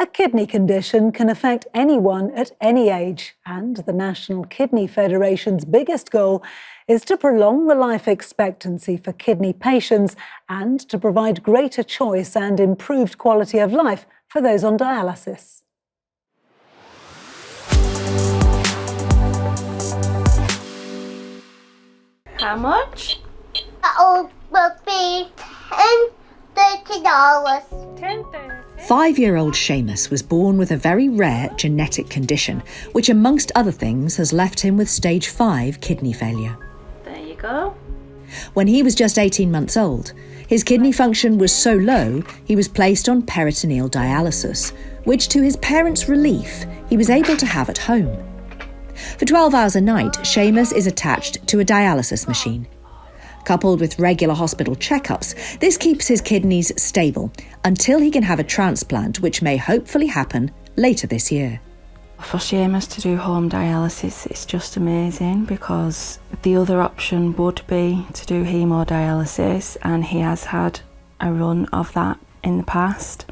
A kidney condition can affect anyone at any age, and the National Kidney Federation's biggest goal is to prolong the life expectancy for kidney patients and to provide greater choice and improved quality of life for those on dialysis. How much? That will be $30. 5-year-old Shaemus was born with a very rare genetic condition, which amongst other things has left him with stage 5 kidney failure. There you go. When he was just 18 months old, his kidney function was so low he was placed on peritoneal dialysis, which to his parents' relief, he was able to have at home. For 12 hours a night, Shaemus is attached to a dialysis machine. Coupled with regular hospital checkups, this keeps his kidneys stable until he can have a transplant, which may hopefully happen later this year. For Shaemus to do home dialysis, it's just amazing, because the other option would be to do hemodialysis, and he has had a run of that in the past,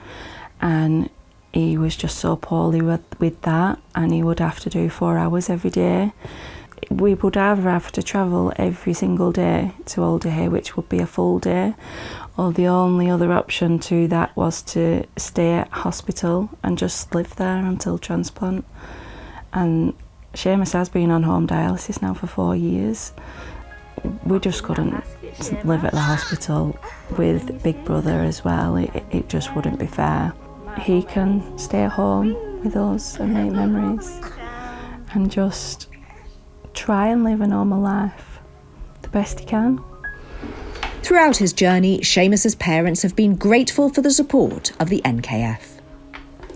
and he was just so poorly with that, and he would have to do 4 hours every day. We would either have to travel every single day to Alderhay, which would be a full day, or the only other option to that was to stay at hospital and just live there until transplant. And Shaemus has been on home dialysis now for 4 years. We just couldn't live at the hospital with Big Brother as well. It just wouldn't be fair. He can stay at home with us and make memories and just try and live a normal life the best he can. Throughout his journey, Shaemus's parents have been grateful for the support of the NKF.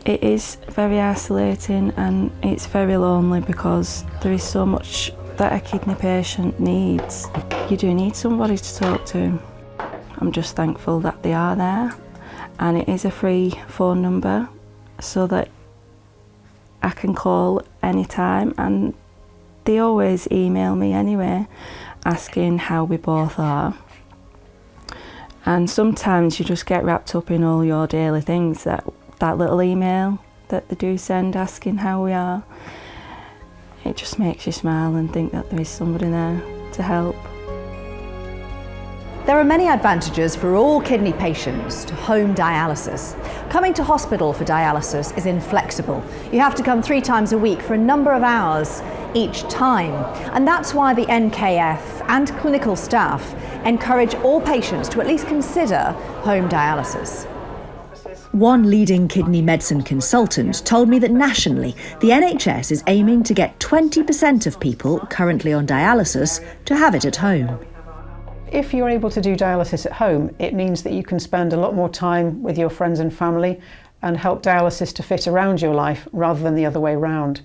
It is very isolating and it's very lonely, because there is so much that a kidney patient needs. You do need somebody to talk to. I'm just thankful that they are there, and it is a free phone number so that I can call anytime, and they always email me anyway, asking how we both are. And sometimes you just get wrapped up in all your daily things, that little email that they do send asking how we are, it just makes you smile and think that there is somebody there to help. There are many advantages for all kidney patients to home dialysis. Coming to hospital for dialysis is inflexible. You have to come 3 times a week for a number of hours each time. And that's why the NKF and clinical staff encourage all patients to at least consider home dialysis. One leading kidney medicine consultant told me that nationally, the NHS is aiming to get 20% of people currently on dialysis to have it at home. If you're able to do dialysis at home, it means that you can spend a lot more time with your friends and family and help dialysis to fit around your life rather than the other way around.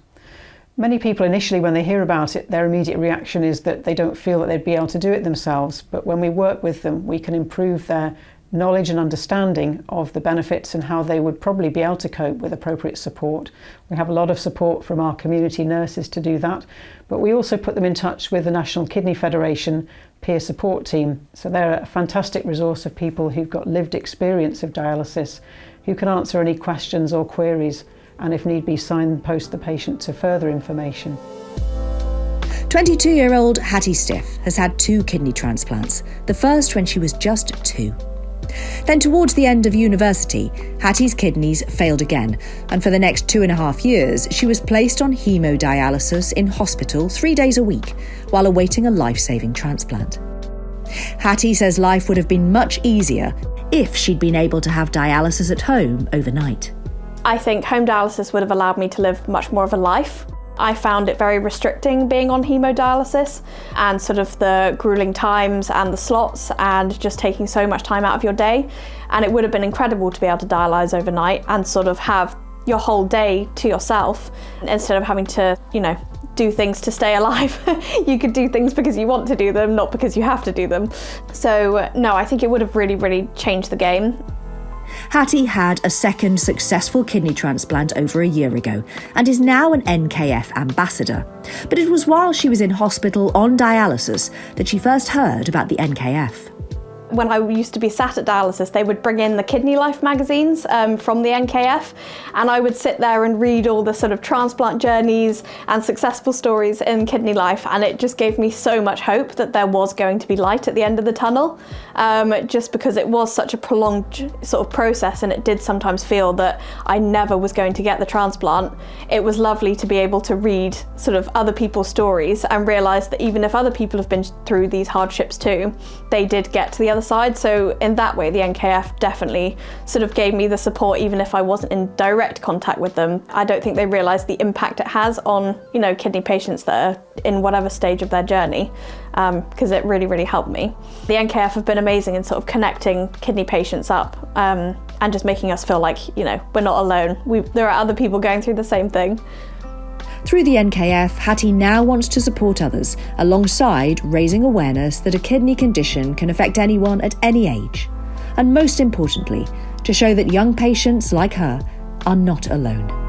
Many people initially, when they hear about it, their immediate reaction is that they don't feel that they'd be able to do it themselves. But when we work with them, we can improve their knowledge and understanding of the benefits and how they would probably be able to cope with appropriate support. We have a lot of support from our community nurses to do that, but we also put them in touch with the National Kidney Federation peer support team. So they're a fantastic resource of people who've got lived experience of dialysis, who can answer any questions or queries, and if need be, signpost the patient to further information. 22-year-old Hattie Stiff has had 2 kidney transplants, the first when she was just 2. Then towards the end of university, Hattie's kidneys failed again, and for the next 2.5 years, she was placed on hemodialysis in hospital 3 days a week while awaiting a life-saving transplant. Hattie says life would have been much easier if she'd been able to have dialysis at home overnight. I think home dialysis would have allowed me to live much more of a life. I found it very restricting being on hemodialysis, and sort of the grueling times and the slots and just taking so much time out of your day. And it would have been incredible to be able to dialyse overnight and sort of have your whole day to yourself instead of having to, do things to stay alive. You could do things because you want to do them, not because you have to do them. So no, I think it would have really, really changed the game. Hattie had a second successful kidney transplant over a year ago and is now an NKF ambassador. But it was while she was in hospital on dialysis that she first heard about the NKF. when I used to be sat at dialysis, they would bring in the Kidney Life magazines from the NKF, and I would sit there and read all the sort of transplant journeys and successful stories in Kidney Life, and it just gave me so much hope that there was going to be light at the end of the tunnel, just because it was such a prolonged sort of process, and it did sometimes feel that I never was going to get the transplant. It was lovely to be able to read sort of other people's stories and realise that even if other people have been through these hardships too, they did get to the other side. So in that way, the NKF definitely sort of gave me the support, even if I wasn't in direct contact with them. I don't think they realise the impact it has on, you know, kidney patients that are in whatever stage of their journey, because it really, really helped me. The NKF have been amazing in sort of connecting kidney patients up and just making us feel like, you know, we're not alone. There are other people going through the same thing. Through the NKF, Hattie now wants to support others, alongside raising awareness that a kidney condition can affect anyone at any age. And most importantly, to show that young patients like her are not alone.